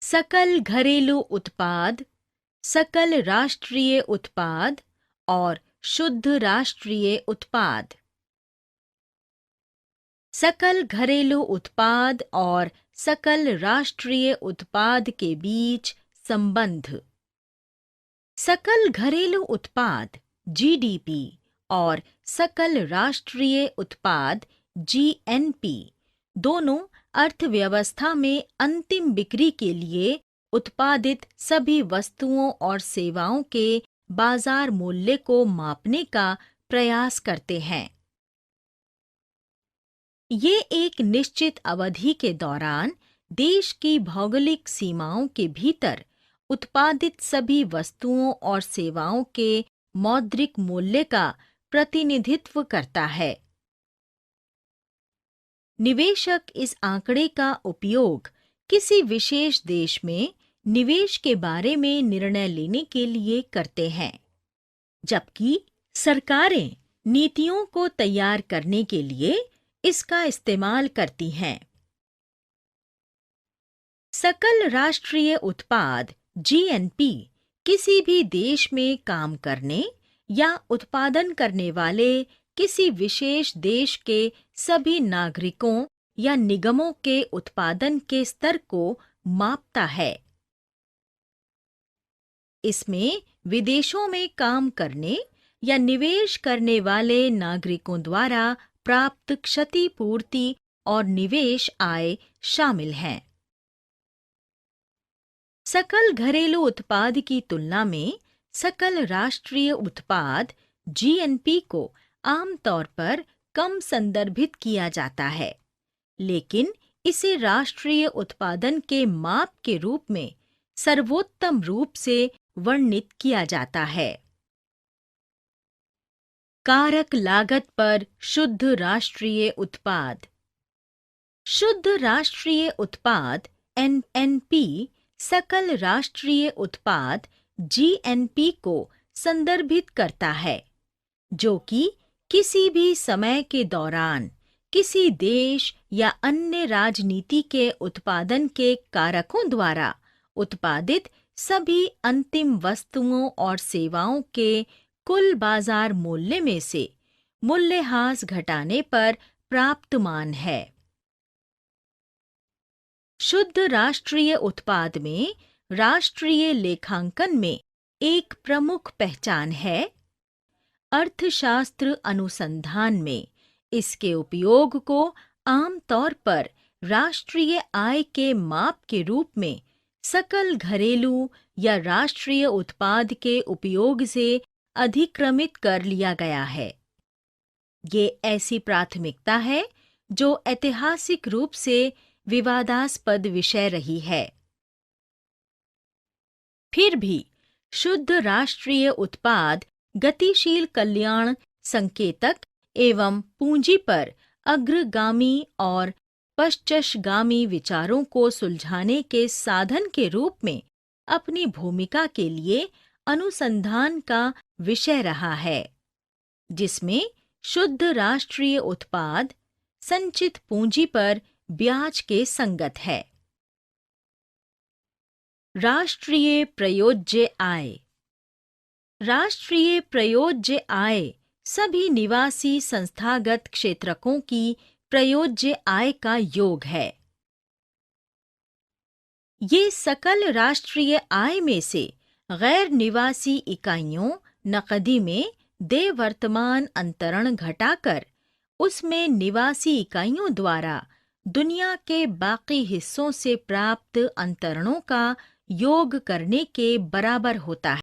सकल घरेलू उत्पाद, सकल राष्ट्रीय उत्पाद और शुद्ध राष्ट्रीय उत्पाद। सकल घरेलू उत्पाद और सकल राष्ट्रीय उत्पाद के बीच संबंध। सकल घरेलू उत्पाद जीडीपी और सकल राष्ट्रीय उत्पाद जीएनपी दोनों अर्थव्यवस्था में अंतिम बिक्री के लिए उत्पादित सभी वस्तुओं और सेवाओं के बाजार मूल्य को मापने का प्रयास करते हैं। ये एक निश्चित अवधि के दौरान देश की भौगोलिक सीमाओं के भीतर उत्पादित सभी वस्तुओं और सेवाओं के मौद्रिक मूल्य का प्रतिनिधित्व करता है। निवेशक इस आंकड़े का उपयोग किसी विशेष देश में निवेश के बारे में निर्णय लेने के लिए करते हैं, जबकि सरकारें नीतियों को तैयार करने के लिए इसका इस्तेमाल करती हैं। सकल राष्ट्रीय उत्पाद जीएनपी किसी भी देश में काम करने या उत्पादन करने वाले किसी विशेष देश के सभी नागरिकों या निगमों के उत्पादन के स्तर को मापता है। इसमें विदेशों में काम करने या निवेश करने वाले नागरिकों द्वारा प्राप्त क्षतिपूर्ति और निवेश आय शामिल हैं। सकल घरेलू उत्पाद की तुलना में सकल राष्ट्रीय उत्पाद जीएनपी को आमतौर पर कम संदर्भित किया जाता है, लेकिन इसे राष्ट्रीय उत्पादन के माप के रूप में सर्वोत्तम रूप से वर्णित किया जाता है। कारक लागत पर शुद्ध राष्ट्रीय उत्पाद। शुद्ध राष्ट्रीय उत्पाद एनएनपी सकल राष्ट्रीय उत्पाद जीएनपी को संदर्भित करता है, जो कि किसी भी समय के दौरान किसी देश या अन्य राजनीति के उत्पादन के कारकों द्वारा उत्पादित सभी अंतिम वस्तुओं और सेवाओं के कुल बाजार मूल्य में से मूल्यह्रास घटाने पर प्राप्त मान है। शुद्ध राष्ट्रीय उत्पाद में राष्ट्रीय लेखांकन में एक प्रमुख पहचान है। अर्थशास्त्र अनुसंधान में इसके उपयोग को आमतौर पर राष्ट्रीय आय के माप के रूप में सकल घरेलू या राष्ट्रीय उत्पाद के उपयोग से अधिक्रमित कर लिया गया है। ये ऐसी प्राथमिकता है जो ऐतिहासिक रूप से विवादास्पद विषय रही है। फिर भी शुद्ध राष्ट्रीय उत्पाद गतिशील कल्याण संकेतक एवं पूंजी पर अग्रगामी और पश्चशगामी विचारों को सुलझाने के साधन के रूप में अपनी भूमिका के लिए अनुसंधान का विषय रहा है, जिसमें शुद्ध राष्ट्रीय उत्पाद संचित पूंजी पर ब्याज के संगत है। राष्ट्रीय प्रयोज्य आय। राष्ट्रीय प्रयोज्य आय सभी निवासी संस्थागत क्षेत्रकों की प्रयोज्य आय का योग है। ये सकल राष्ट्रीय आय में से गैर निवासी इकाइयों नकदी में देय वर्तमान अंतरण घटाकर उसमें निवासी इकाइयों द्वारा दुनिया के बाकी हिस्सों से प्राप्त अंतरणों का योग करने के बराबर होता है।